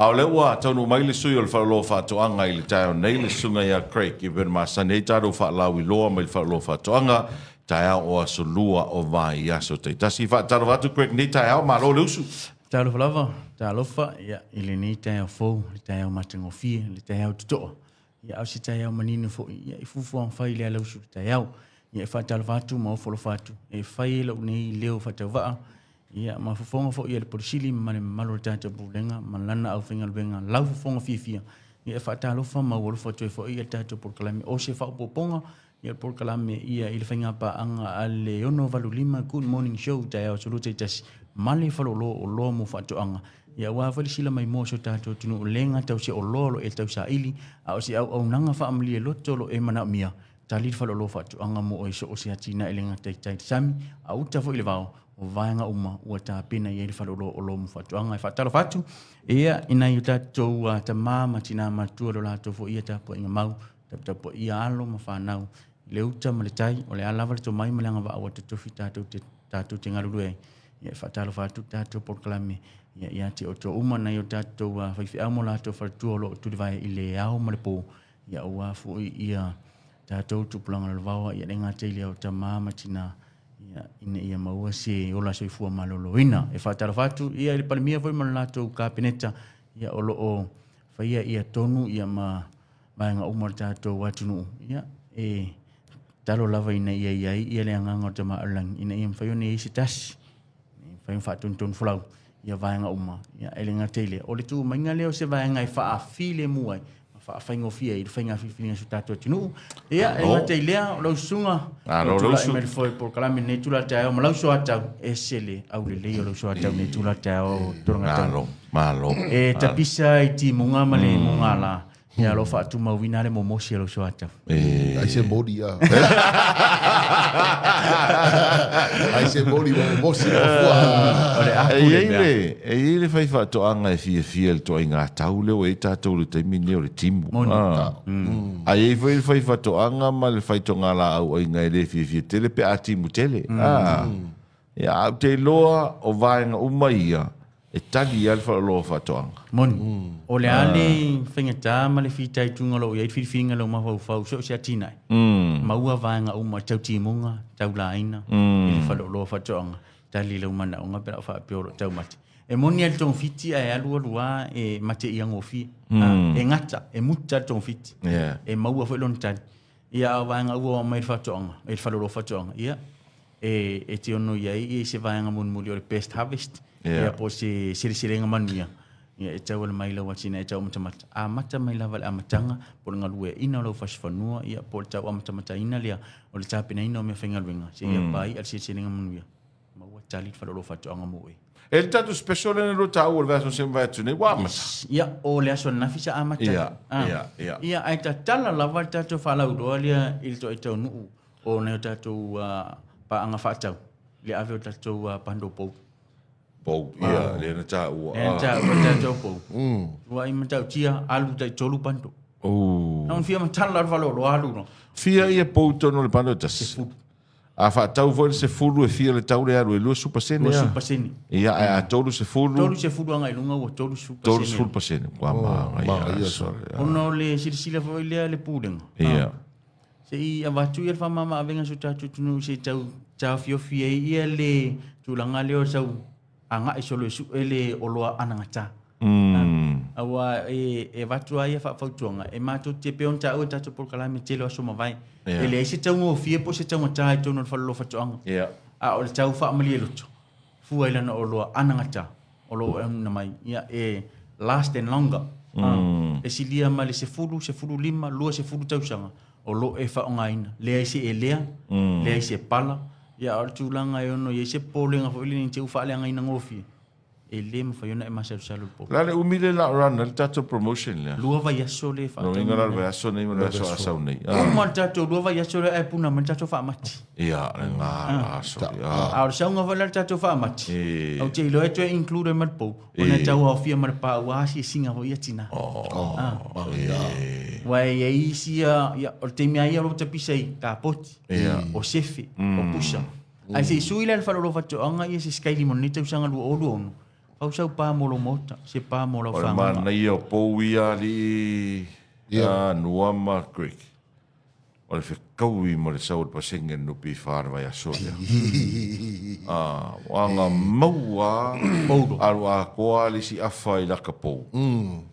Au le ua tonu mai le sui o le whaaloa whaatoanga i le tae nei le sunga ia Craig i ven masane i tāru whaalawi loa mai le whaaloa whaatoanga tae au o asolua o vai i aso te tasi whaataro watu Craig nei tae au malo le usu. Tālo whalava, tālo wha, ia, i le nei tae au fōu, le tae au matangofia, le tae au tutoa. Ia au si tae au manino fo, ia i fufuang whai le ala usu le tae au. Ia i whaatalo whatu, ma ofolo whatu. E whai lau nei leo whatau waa. Ia ma fufonga fo ia le polisili, ma le malo le tātou pulenga, ma lana au whinga luenga, lau fufonga fia. Ia e whaatalo wha, ma wolo whatoi fo ia tātou porkalame. O se whao poponga, ia porkalame ia i le whinga pa anga a le ono valu lima, good morning show, tae au suluta i tasi. Male whalolo o loa mo whaatoanga. Ia wawali sila mai mo so tātou tunu o lenga tau se o lolo e tau sa ili, a o se au nanga whaamali e loto lo e mana mia. Tali whalolo whaatoanga mo o iso o se atina e lenga tai sami, a uta fo i le vao, o vaenga uma ua tā pena i e whalolo o loa mo whaatoanga. E whaatalo whatu, ia ina i tātou ta māma tina matua lo lātou fo ia tāpua inga mau, tāpua ia alo ma whanau. Le uta ma le tai, o le alawa le tō mai ma le anga wa te tofi tātou te ngarurue. Ia whaatalo whatu tātou porkalame. Ia te o tō uma nei o tātou whaiwhi au mo lātou whatua lo o turi vai i le au ma le pō. Ia ua fui ia tātou tupulanga le wawa. Ia renga te ilia o tā māma tina. Ia ina ia maua se ola soifua malolo ina. E whaatalo whatu. Ia i le palimia voi ma lātou kāpeneta. Ia o lo o whaia ia tonu. Ia maenga uma tātou watunu. Ia e talo lava ina ia le anganga o tā maalang. Ina ia mwhaione isi tasi. Whain whaatuntun fulau, ia vaenga uma, ia elenga teile. O le tu mainga leo se vaenga i whaafile muai, whaafingofia i whainga whiwhiringa su tātua tinu. Ia elenga teilea, o lau sunga, o tula e mele foi por kalame ne tula te ao, ma lau so atau, e sele, au le leo lau so atau ne tula te ao, toranga tau. Malo. E tapisa i ti munga male munga la. Ia lo whaatu mawina le momosi alo so atau. Ai se mori a. Ai se mori momosi a fua. Ole aku le mea. E ile whai whaatoanga e fia le toa i ngā tau leo e tātou le taimine o le timu. Moni. A e whai whaatoanga ma le whai tonga la au ai ngai le fia tele pe a timu tele. Ia au te loa o vaenga uma ia. E tali al whaaloa whaatoanga. Moni. O le ale whengata ma le whitai tunga lo ia i whiwhinga lo mawhau so se atinai. Maua vaenga uma tau timunga, tau laina, i le whaaloa whaatoanga. Tali lau mana o ngapera whaapeoro tau mate. E moni al tong fiti ai alua e mate i angofi. E ngata, e muta tong fiti. E maua whaelon tali. Ia vaenga ua mai whaatoanga, e whaaloa whaatoanga. Ia, e te ono iai, e se vaenga munmuli o le best harvest. Ia po se siri-sirenga manuia. Ia e tau ala mai lau atina e tau amatamata. A mata mai lava le amatanga, po le ngalue ina lau whaswhanua, ia po le tau amatamata ina lea, o le tāpina ina o mea whaingaluenga. Se ia pai al siri-sirenga manuia. Maua talit whalolo whatoanga moe. E le tatu special ene ro tau o le vaso se mvai tune, wa amata. Ia o le aso nafisa amata. Ia ai ta tala lava tatu whalau roa lea il to e tau nuu. O neo tatu pa anga whatau. Le ave o tatu pando pou. Pou, ia, le na tā ua. Le na tā ua tātou pou. Ua i matau tia alu tai tolu pando. Naun fia matala whalolo alu no. Fia ia pou tono le pando tas. A whaatau foi se fulu e fia le tau le aru e lua supasene. Lua supasene. Ia, a tolu se fulu. Tolu se fulu anga ilunga ua tolu supasene. Tolu supasene. Kua maa, ia, sorry. Ono le sirisila foi lea le pūlenga. Ia. Se i avatu ia whamama avenga su tātou tunu se tau fio ia le tūlanga leo sau anga e solo su ele oloa anangata. Awa e vatua ia whautuanga. E mātou te peon ta o tātou porkalame te leo asoma vai. Ele e se tau ngō fie po se tau ngata e tono whalolo whautuanga. A o le tau whaamali e loto. Fua ilana oloa anangata. Oloa na mai. Ia e last and longer. E si lia ma le se fulu lima, lua se fulu tausanga. Olo e whaongaina. Lea isi e lea. Lea isi e pala. Ia o tūlanga e ono, ia se pōlenga fo ili ni te uwhaaleanga ina ngōwhi. E le ma whaiona e masaru salu po. Lale umile la rana, le tato promotion lea. Lua vai aso le whaatau. No inga la vai aso nei, ma aso asau nei. Ma tato, lua vai aso le e puna, ma tato whaamati. Ia, ngā aso. A o saunga wala tato whaamati. Au te ilo e tu e include marpo. O na tau hao fia marpa ua hasi e singa ho ia tina. Wai e isi o te mea ia lo tapisa i ka poti. O sefe, o pusa. Ai se sui le whalolo whatoanga ia se skaili monita usanga lua olu onu. Pau sau pa mo lo mota, se pa mo lo O le fanga. mana ia o pou ia li Nuama Creek. O le whekaui mo le sau le pasenga nupi whārwai a soia. Wanga maua aru a koa li si awhai laka pou.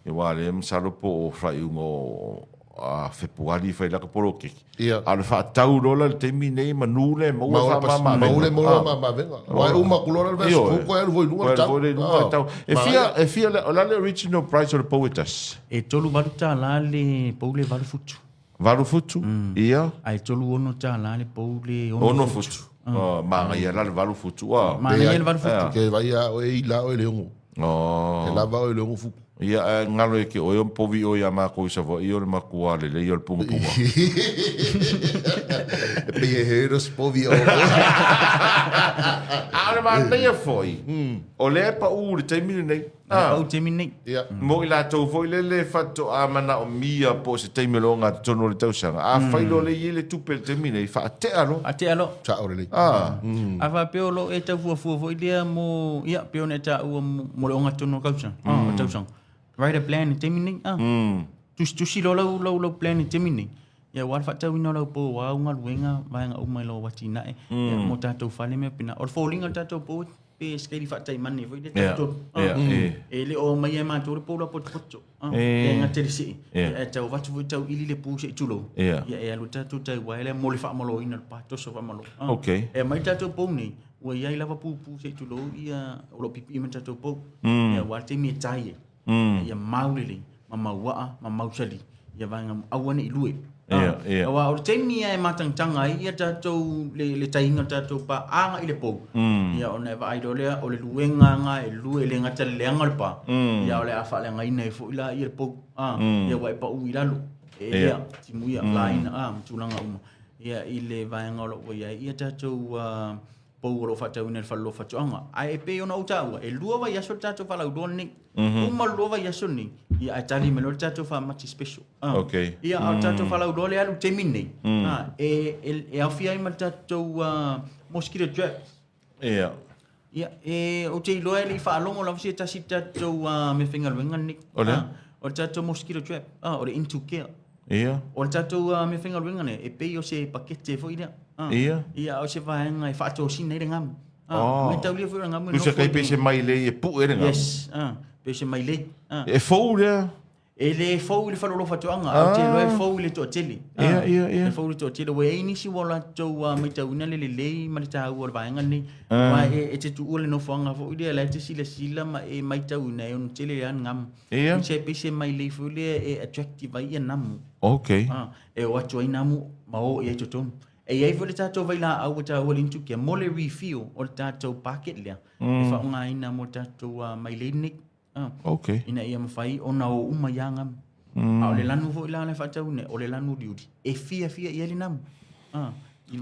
E wale msaro po o whai ungo a whepuari whai laka poro kiki. Aru whaatau rola le temi nei manule maua whamama. Maule mama venga. Wai uma kulora le vesu ko el voi lua tau. E fia o lale original price o le pou etas. E tolu valu tā la le pou le valu futu. Varu futu? Ia? Ai tolu ono tā la le pou le Ono futu. Manga ia lale varu futu. Mana ia le valu futu. Ke vai a o e la o le ngo. Ke la va o le ngo fu. Ia ngalo e ke o yon povi o ia mako isa vo i o le makua le le i o le punga punga. Pe e heros povi o. Ale ma nei foi. O le pa u le taimini nei. Pau te minei. Mo i la tau foi le fatu a mana o mia po se taimilo ngā tono le tausanga. A whailo le i le tupe le taimini i wha te alo. A te alo. Cha ore le. A wha peo lo e tau fuafua fo i lea mo... Ia, peo ne ta ua mo le onga tono kausang. Tausang. Write a plan te minei. Tusi lo lau plan te minei. Ia wala whatau ina lau po wa unga luenga vaenga umai lo wati nae. Mo tātou whale mea pina. O fōlinga tātou po pe skeri whatai mani foi le tātou. E le o mai e mātou le pōla poto. E ngā tere si. E tau watu foi tau ili le pū se tulo. Ia e alu tātou tai waele mo le whamalo ina le pātoso whamalo. E mai tātou pō nei. Ua iai lava pū se tulo ia olo pipi ima tātou pō. Ia wale te mea tai e. Ia maulele, ma maua, ma mausali. Ia vanga awane i lue. Awa o te mia e matangtanga ia tātou le tainga tātou pa anga i le pou. Ia o neva aido lea o le luenga nga e lue le ngata leanga le pa. Ia o le afa le ngaina e fo ila i le pou. Ia wai pa ui lalo. Ia timuia laina mtulanga uma. Ia i le vaenga o lo ia tātou pou o lo whatau ina le whalo whatuanga. Ai e pe ona o tāua. E lua wai aso tātou whalau doon ni. Uma lua wai aso ni. Ia ai tali me lo tātou whamati special. Ia au tātou whalau doon le alu te minei. E au fia ima tātou mosquito trap. Ia e o te iloa li whaalongo la wasi e tasi tātou me whengaluenga ni. O tātou mosquito trap. O le into care. O le tātou me whengaluenga ne. E pei o se pakete fo ina. Ia o se vaenga e whaatou sina i rengamu. Mai tau lia fo i rengamu. Nusa kai pese mai le e pu e rengamu. Yes. Pese mai le. E fou lea? E le fou le whanolo whatuanga. Au te loe fou le toa tele. E fou le toa tele. Wea e nisi wala tau mai tau ina le lei ma le tāu o le vaenga ni. Wa e te tu ule no whanga fo i lea la te sila ma e mai tau ina e on tele le an ngamu. Se pese mai le fo le e attractive ai a namu. E o atu ai namu ma o e totonu. E iei fo le tātou vai la au ta o lintu kia mo le refill o le tātou packet lea. E whaunga ina mo tātou mai le nik. Ina ia mawhai o na o uma ianga. O le lanu fo ila le whatau ne, o le lanu liuri. E fia ia le namu.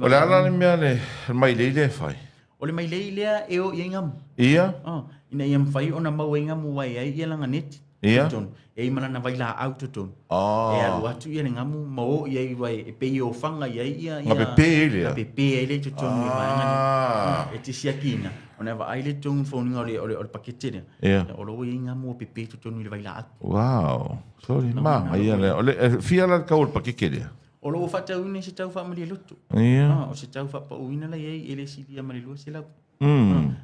O le ala le mea le mai le le whai? O le mai le lea e o ia ngamu. Ia? Ina ia mawhai o na mau e ngamu wai ai ia langa neti. Ia? E imana na vai la auto ton. E alu atu ia le ngamu mo ia i vai e pei o whanga ia ia. Nga pepe e lea? Nga pepe e le tuton i vai ngani. E te siakina. O na va ai le tong whoninga o le pakete lea. O lo i ngamu o pepe tuton i le vai la atu. Wow. Sorry, ma. Ia le. O le fia la kau le pakeke lea? O lo whatau ina se tau whamali e lutu. Ia? O se tau whapa uina la iei e le sili amari lua se lau.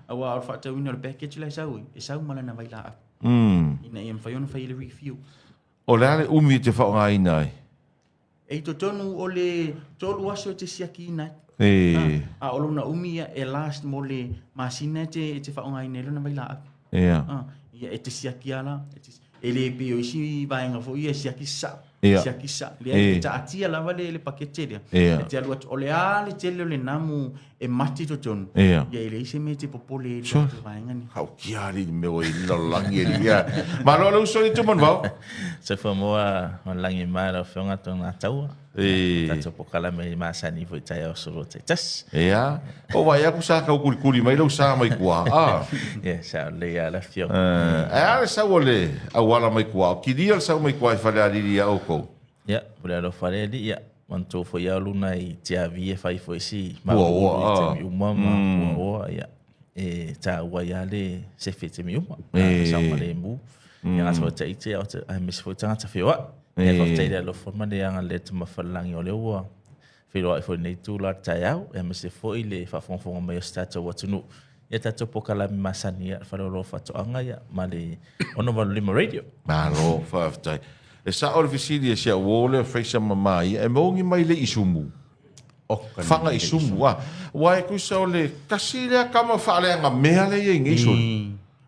Awa o whatau ina o le package la sau e sau mala na vai la atu. Ina ia mwhai ona whai le refill. O le ale umi te whaonga ina ai? E to tonu o le tolu aso te siaki ina. A o lona umi e last mo le masina te whaonga ina lona vai la atu. Ia e te siaki ala. E le pe o isi vaenga fo ia siaki sa. Siaki sa. Le e ta atia lava le pakete lea. E te alu atu o le ale tele o le namu e mati to tonu. Ia e le ise me te popole e te vaenga ni. Hau kiari me o i lalangi e lia. Ma lo lo usoni tu mon vau? Se fo moa on langi mai la whionga tōna taua. Tato pokala me masani fo i tai o soro te tas. Ia. O vai aku sa kau kuri mai lo sa mai kua. Ia, sa le a la whionga. E ale sa ole awala mai kua. Ki dia sa mai kua i whale ariri a oko. Ia, pule alo whare li, ia. Manto fo ia luna i te avi e whai fo isi. Ua, Te miumama, ua, ia. ta ua ia le se fete mi uma sa ma le mu ia nga so te ite o te ai mis fo tanga ta fiwa e fo te le lo forma le anga le te mafalangi o le ua filo ai fo nei tu la ta iau e mis fo i le fa fon fon mai sta ta wa tunu ia ta to pokala mi masani fa lo fa to anga ia ma le ono va limo radio Malo fa tai. E sa o visidi sia wole freisa mamai e mongi mai le isumu. Fanga isumu wa e ku sa le kasile kama fa le nga mea le ye ngiso.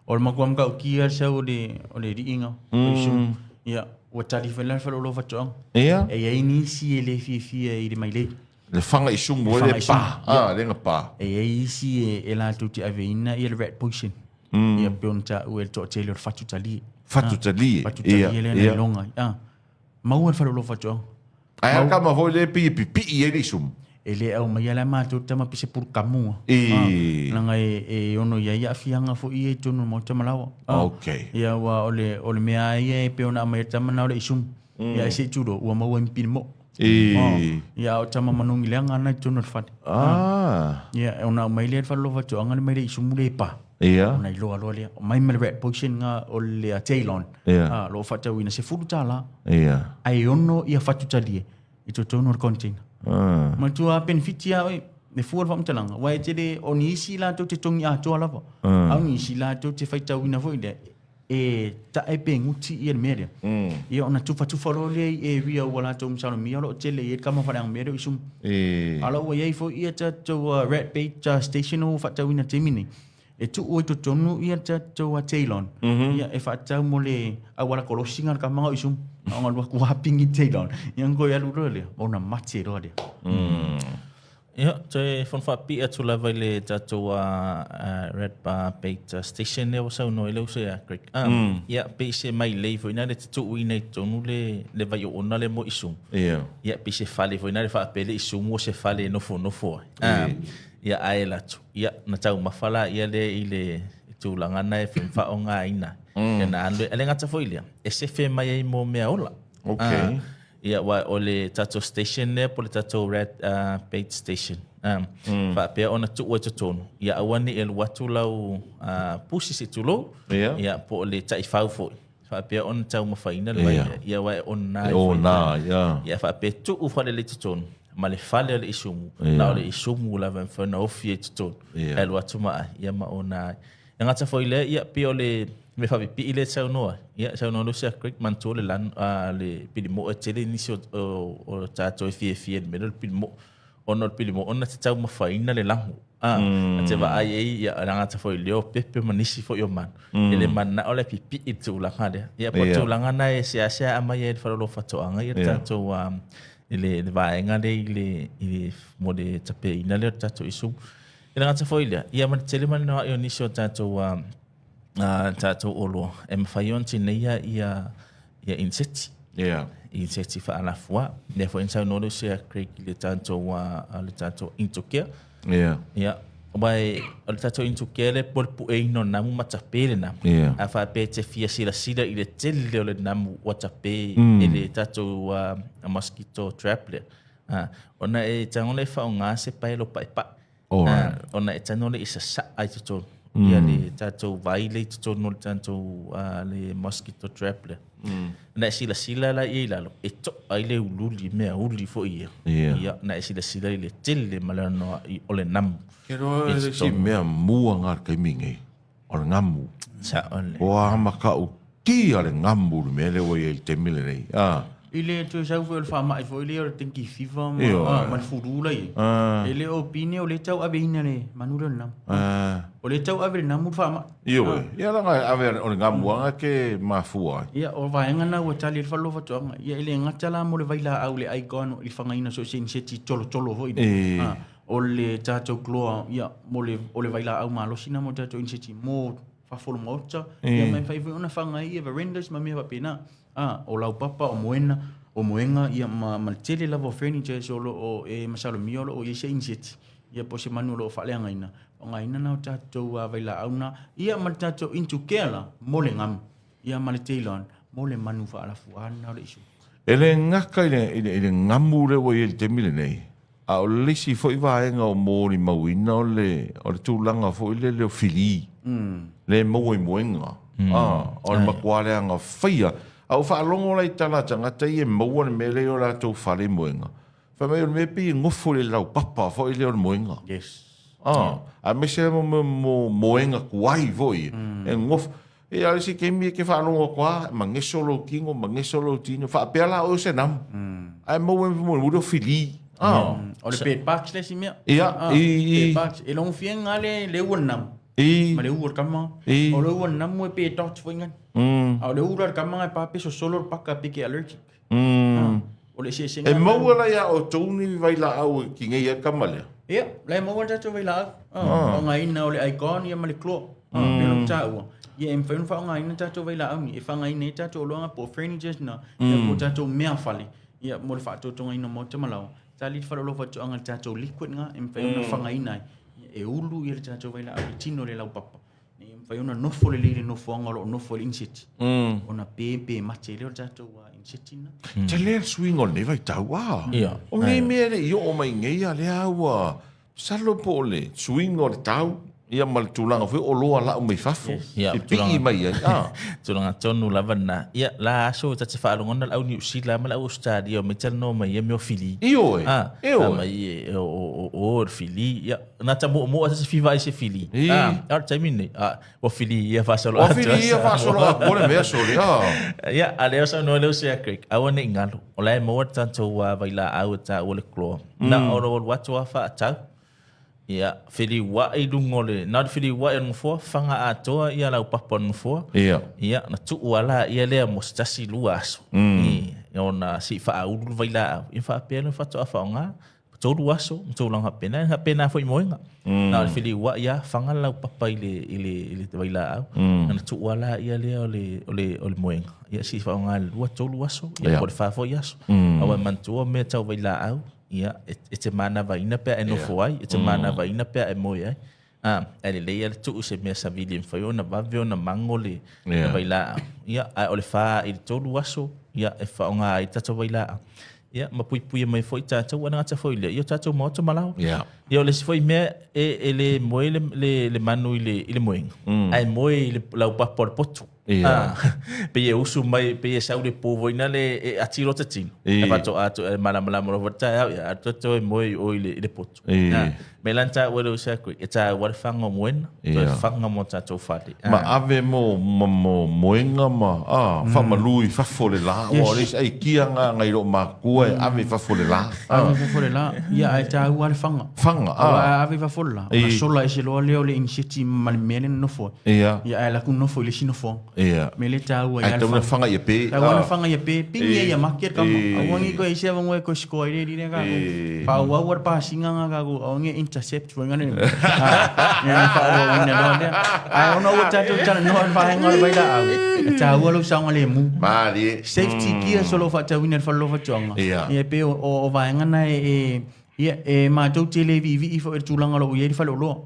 O ma kuam ka kia sa o le ringa. Isum. Ia o tali fa la fa lo fa to. Ia. E ia ni si ele fi e le mai le. Le fanga isumu le pa. Le nga pa. E ia si e la tu ti aveina e le red poison. Ia pionta o el to tele fatu tali. Fatu tali. Ia. Ia longa. Mau fa lo fa to. Ai kama ho le pi e le isumu. Ele au mai ala ma tu tama pise pur kamu. Langa e ono ia fianga fo i tonu mo tama lawa. Okay. Ia wa ole mea ia pe ona mai tama na ole isum. Ia se tudo wa mau empin mo. Ia o tama manungi langa na tonu fat. Ia ona mai le fa lo fa tu anga mai le isum le pa. Ia. Na lo le mai mai red position nga ole a tailon. Lo fa tu ina se fulu tala. Ia. Ai ono ia fatu tali. Ito tonu container. Ma tua benefitia oi me fuor vam talanga wa te o ni isi la to te tongi a to lava au ni isi la to te faita wina foi de e ta e pe nguti i media e ona tufa lo le e via wala to msalo mi lo te le e kama fa ang media isum ala wa ye foi e ta to red bait station o faita wina te mini e tu o to tonu i ta to tailon ia e faita mo le a wala kolosinga ka manga isum ang alwa ku hapingi tailon yang go ya lu le ona mate ro de ia te fon fa pi atu la vai le tato red bar bait station le so no le so ya creek ia pe se mai le foi na le tu wi nei tonu le vai ona le mo isum ia pe se fale foi na le fa pe le isum o se fale no fo ia ai la tu ia na tau mafala ia le ile tu langa na e fa onga ina na ando ele ngata foi le e se fe mai mo me ola okay ia wa ole tato station ne po le tato red bait station fa pe ona tu o tonu ia awani el watu lau pusi se tulo ia po le tai fau fo fa pe on tau ma faina le ia wa ona ia fa pe tu u fa le tonu ma le fale le isumu na le isumu la van fa no fie tonu el watu ma ia ma ona ngata foi le ia pe ole me fa pi ile sa no ia sa no se creek man to le lan le pilimo e tele ni o ta to fie me le pilimo onor pilimo ona te tau ma faina le langu te va ai ia ranga ta foi leo pepe manisi fo yo man ele man na ole pi i tu la kade ia po tu la ngana e se ama ye fa lo fa to anga ia ta to ele va enga le mo de tape ina le ta to isu ele ngata foi le ia man tele man no yo ni so ta to tato olo e mawhaion tine ia inseti. Inseti wha ala fua. Nea fo insau nolo se a Craig le tato intokea. Ia. Wai, le tato intokea le polpu e ino namu matapele namu. A wha pe te fia sila i le tele o le namu watape e le tato mosquito trap le. Ona e tangole wha o ngā se pai lo pai pa. Ona e tangole isa sa ai tuto. Ia le tatou vai le tonu le tatou le mosquito trap le na sila la i lalo e to ai le ululi mea uli fo ia na sila le tele malano i ole nam kero le si mea mua ngar kai mingi ole ngamu sa ole wa makau ki ale ngamu me le o i te mile nei ile tu sa fu el fama i foi le o tenki fifa man furula i ele opine o le tau aveina le manura nam o le tau ave nam fama ia la ave o ngamu anga ke mafua ia o vaenga na o tali fa lo fa to ia ile ngatala mo le vaila au le icon i fanga ina so sin seti tolo foi o le tato gloa ia mo le o le vaila au malo sina mo tato inseti mo fa folo mota ia mai fa ona fanga ia verandas ma me va pena o lau papa o moenga ia ma tele lava furniture solo o e masalo miolo o ia se inseti ia po se manu lo fa leanga ina o ngaina na tato vaila auna ia ma tato into kela mole ngam ia ma le tailon mole manu fa ala fuana le isu ele ngaka ile ngamu le o i te mile nei A o lisi fo i vaenga o mōri mauina o le tūlanga fo i le fili. Le mau i moenga. O le makuare anga whaia. A o whaalongo lai tala tangata i e maua ne mele o rātou whare moenga. Whamai o le mepi i ngofo le lau papa fo i le o le moenga. Yes. A me se mo moenga kuai fo i. E ngofo. E alisi ke mi ke whaalongo kua, ma ngesolo kingo, ma ngesolo tino. Whaapea o se nam. Ai mau e mo fili. O le pet box le si mea. Ia. Pet box. E long fia ngā le uanam. Ma le uar kama. O le uanam mo e pet dots fo ingan. O le uar kama ngai pape so solo paka peke allergic. O le se e mau la ia o tōni vai la au ki ngai a kamale. Ia, le mau ta tu vai la. O ngai na o le icon ia ma le klo. Pero tau. Ia em fa ngai na ta tu vai la au ni. E fa ngai ne ta tu longa po furniture na. Ia po ta tu mea fali. Ia mo le fa tu ngai no mo te malau. Ta li fa lo fa tu anga ta tu liquid nga em fa na fa ngai nai. E ulu ia ta tu vai la au tino le lau papa. Em fa una no fo le no fo anga lo no fo insit. Ona pepe mate le ta tu insitina. Te le swing on ne vai tau wa. Ia. O ngai me le yo o mai ngai a le au. Salo po le swing on tau. Ia mal tulanga foi o loa la o mai fafo. Ia, e pi mai ai. Tulanga tonu lavana. Ia, la aso ta te whaalonga au ni usila ma la Australia o me tano mai e meo fili. Io e. Io. Mai o fili. Ia, na ta mo ta se fiva se fili. Ar taimine. O fili ia fasolo. O fili ia fasolo a pole me soli. Ia, ale osa no le se creek. Awane ingalo. O la mo ta to wa vai la au ta o le klo. Na o ro watu fa ta. Ia, whiri wa i lungole. Nā whiri wa i ngufua, whanga atoa ia lau papa ngufua. Ia. Ia, na tuu ala ia lea mo stasi lua aso. Ia, na si wha auru vai la au. Ia wha apena wha toa whaonga. Tōru aso, tōru lang hapena. Hapena fo i moenga. Nā whiri wa ia whanga lau papa i le vai la au. Na tuu ala ia lea o le moenga. Ia, si whaonga lua tōru aso. Ia, kore whafo i aso. Awa mantua me tau vai la au. Ia, e te mana vaina pea e nofo ai, e te mana vaina pea e moe ai. E le ia le tuu se mea savili mwhai o na vave o na mango le vaila. Ia, o le wha i le tolu aso, ia, e whaonga ai tato vaila. Ia, ma pui pui mai foi tato, wana ngata foi le, ia tato maoto malau. Ia, o le si foi mea e le moe le manu i le moenga. Ai moe i le lau papo le potu. Pe e usu mai pe e saure povo ina le atiro te tino. E pato ato e malamala mo vota ya ato e moi o le poto. Me lanta wero sa ko e ta war fanga moen, to fanga mo ta to fati. Ma ave mo moenga ma fa malui fa fole la o le ai kianga ngai ro ma ku e ave fa fole la. Ave fa fole la. Ya e ta war fanga. Fanga. Ave fa fole la. Sola e se lo le in city mal menen no fo. Ya la ku no fo le sino fo. Me le tau ai alfa. Ai fanga ia pe. Ai fanga ia pe. Pingi ia market kama. Awangi ko ise wango ko sko ire dire ka. Pa wa pa singa nga ko awangi intercept wangane. Ya pa wa ina no dia. Ai ono uta tu tan no fa hanga vai da au. Ta wa lu sang le mu. Mali. Safety gear solo fa ta winner fa lo fa chonga. Ia pe o va hanga na ia e ma tau tele vi fo tulanga lo ia fa lo.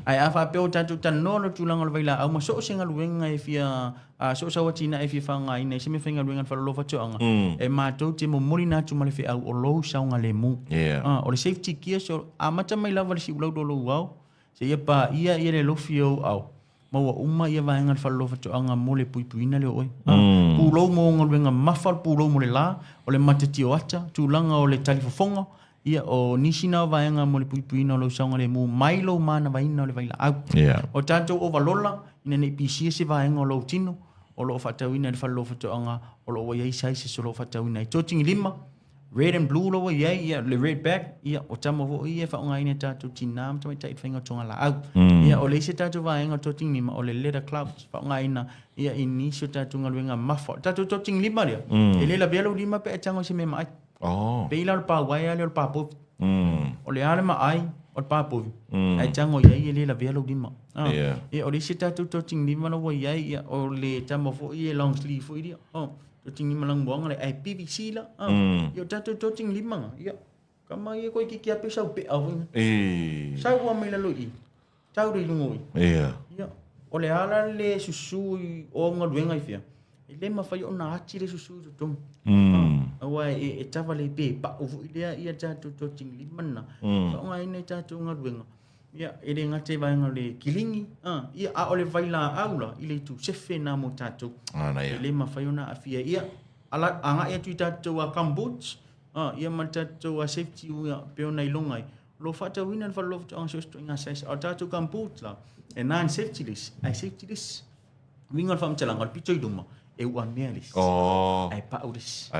Ai afa pe o tatu tan no tulanga lo vai la au ma so singa luenga e fia so sa watina e fia fanga ina se me finga luenga fa lo fa chonga. E ma tau te mo molina tu male fe au o lo saunga le mu. O le safety gear so a mata mai lava si lo do lo wow. Se ia pa ia le lo fio au. Ma wa uma ia va ngal fa lo fa chonga mo le puipuina le oi. Pu lo mo ngoluenga mafal pu lo mo le la o le matati o ata tulanga o le talifofonga. Ia o nisina o vaenga mo le puipuina o lo saunga le mu mailo mana vaina o le vaila au. O tātou o valola, ina nei pisia se vaenga o lo tino, o lo whatauina le whalo whatoanga, o lo waiai saise so lo whatauina. I tōtingi lima, red and blue lo waiai, ia le red back, ia o tamo vo ia whaonga ina tātou tinam, tamai tait whainga tonga la au. Ia o leise tātou vaenga tōtingi lima, o le leather clouds, whaonga ina, ia inisio tātou ngaluenga mafa. Tātou tōtingi lima ria, e lela bialo lima pe e tango se me mai. Peila o pa wai ale o pa povi. O le ale ma ai o pa povi. Ai tango ia le la velo lima. E o le sita tu ting lima no wai ia o le tamo fo ia long sleeve fo ia. Tu ting lima lang buang le ai PVC la. Yo tatu tu ting lima ia. Kama ia ko ki kia pe sau pe au. Sau wa mai la loi. Tau ri lungo. Ia. O le ala le susu o ngaluenga fia. Ile mawhai o na ati le susu to tonu. Awa e tawa le pe pa ufu ia tātou to tingli mana. Whaonga ina tātou ngaruenga. Ia ele ngate vaenga le kilingi. Ia a ole vaila aula ile tu sefe na mo tātou. Ile mawhai o na afia ia. Ala anga ia tu tātou a Cambodge. Ia ma tātou a safety ia peo nei longai. Lo fata wina fa lo fata anxious to inga sais. A tātou Cambodge la. E non safety list. Ai safety list. Winga fa mtalangal pitoi duma. E ua mea lis. Ai paulis.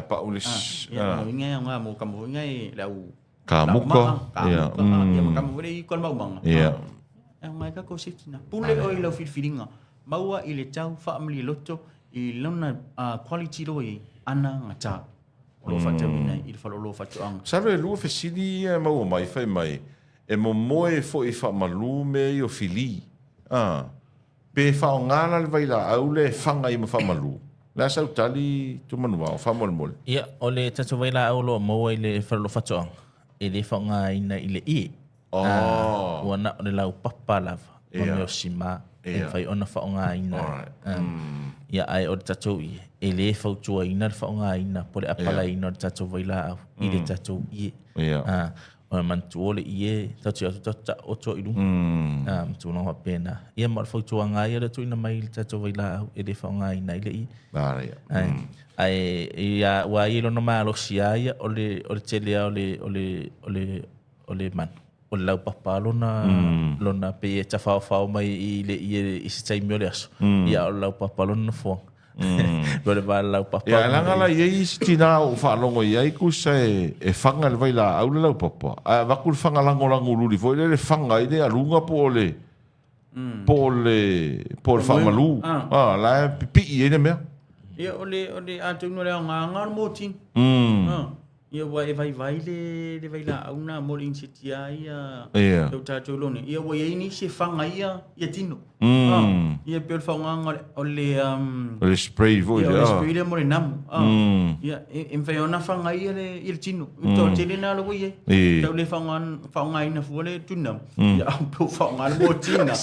Ia winga nga mo kamu winga e lau Kamuka. Ia kamu wele I kol mau manga. Ia. Ngai ka ko safety na. Pule o I lau filfilinga. Maua I le tau family loto I lona quality lo I ana ngata. Lo fata wina I le falo lo fata ang. Sare lua fesili mau mai fai mai. E mo moe fo I fa malume I o fili. Pe fa ngana le vai la au le fanga I mo fa malu. La sau tali tu manua fa mol mol. Ia ole tatu vai la au lo mo I le falo fata ang. E le fanga ina I le I. Wana le lau papa lava. Mo o sima. E fai ona fa nga ina. Ia ai o tatu I. E le fautua ina fa nga ina po le apala ina tatu vai la au. I le tatu I. O mantu ole I tatu atu tata oto ilu. Tu no pena. Ia mar fautua nga ia tu ina mai tatu vai la au. E le fa nga ina I le I. Ai ia wa I lo no malo sia ia ole tele ole man. O lau papa lona pe ta fa mai I le I se tai mi ole aso. Ia o lau papa lona fo. Lo va lau papa. Ia langa la I stina o fa longo ia ku se e fanga le vai la au le lau papa. Va ku fanga lango luli fo le fanga I le alunga po le. Po le fa malu. La pipi I ne mea. Ia ole atu no le nga mo tin. Ia wa e vai le vai la au na mo insitia ia. Tau tātou lone. Ia wa ia ini se fanga ia tino. Ia pe fanga ole spray vo ia. Ia spray le mo le namu. Ia em fai ona fanga ia le tino. To tele na lo ia. Tau le fanga ina fu le tunam. Ia pe fanga le mo tina.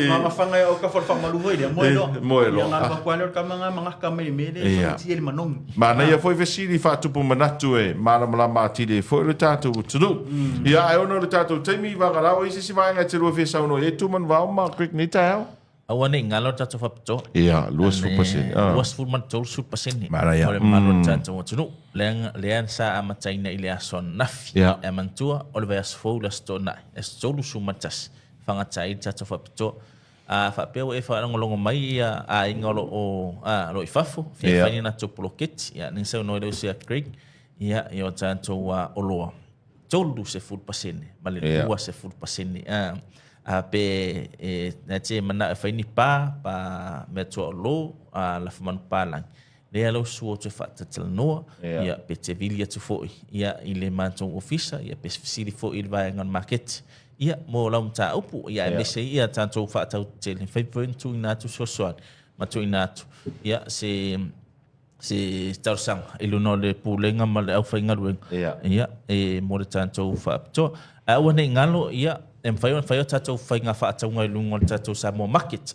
Mama fanga o ka for fanga lu voi le mo lo. Ia na pa kwalo ka mga kamele le manong. Mana ia foi vesili fa tu po manatu e mala matile foi le tatu tudu. Ia ai ono le tatu taimi va ngara isi si vai nga te lo fe sa ono e tu man va ma quick ni tau. Awane ngalo tatu fa pto. Ia luas fu pasen. Luas fu man tol su pasen. Mara ia. Ole malo tatu tudu. Lean sa amataina ile ason nafi. E mantua ole va asfo la stona. Es tolu su matas. Fanga tai tatu fa pto. Fa peo e fa ngolongo mai ia a ingolo o lo ifafo. Fia fani na topoloket. Ia ninsa no ile sia Craig. Ia yo tanto wa oloa. Tolu se full pasene. Male lua se full pasene. Pe na te mana fa ni pa me to lo la fa pa lang. Le alo suo te fa te no ia pe te vilia te foi. Ia ile manto ofisa ia pe sili foi il vai ngon market. Ia mo la mta upu ia me se ia tanto fa ta te fa tu na tu social. Ma tu na tu. Ia se tarsang iluno le pulenga mal au fa ngaru. Ia e mo tanto fa to. Awane ngalo ia em fai tatou fai nga fa taunga lungo tatou sa mo market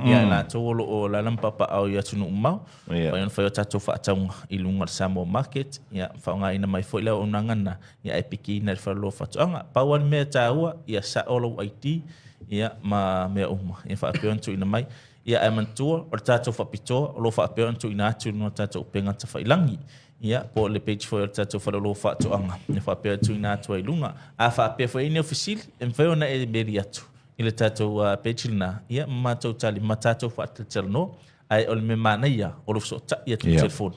ia la tolo o la lampa pa au ia tunu mau fai tatou fa taunga I lungo sa mo market ia fa nga ina mai foi la onangana ia epiki na fa lo fa taunga pa wan me taua ia sa olo IT ia ma me uma ia fa pe onto ina mai ia amantua o tatou fa pito lo fa pe onto ina tu no tatou penga ta fa ilangi ia po le page for tatou fa lo fa taunga ia fa pe tu ina tu ilunga a fa pe foi ni official em foi ona e beriatu ile tatou page na ia ma totally matatou fa tatou no ai ol me mana ia o lo so ta ia tu telefone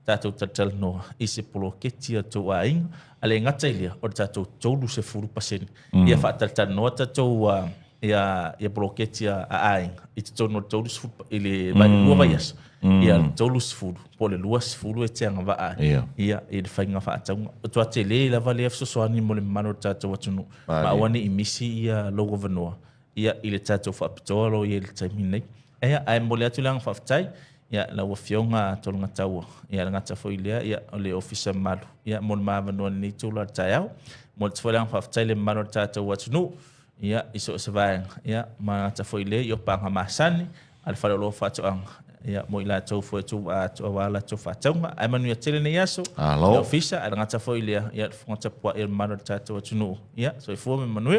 tatou tatou no isi polo ketia tu aing ale ngata ile o tatou tolu se furu pasen ia fa tatou no tatou ia bloketia aing it tono tolu se ile ba lua vaias ia tolu se furu po le lua se furu e tenga va ia ele fainga fa tau to atele la vale so so ani mo le mano tatou atunu ma wani imisi ia logo vanoa ia ile tatou fa pitolo ia le taimine ia ai mo le atulang fa tai ia la wafionga tolunga tau ia ngata foi ia le officer malu ia mo ma vanoa ni tula tayau mo tfolang fa tai le mano tatou atunu ia iso se vai ia ma ta foi le yo panga masani al falo lo fa ang ia mo ila tau foi tu wala tu fatonga ai manu ia tele nei aso Alo. ia ofisa ai ngata foi ia ngata po ia manu tatu tunu ia so i fo me manu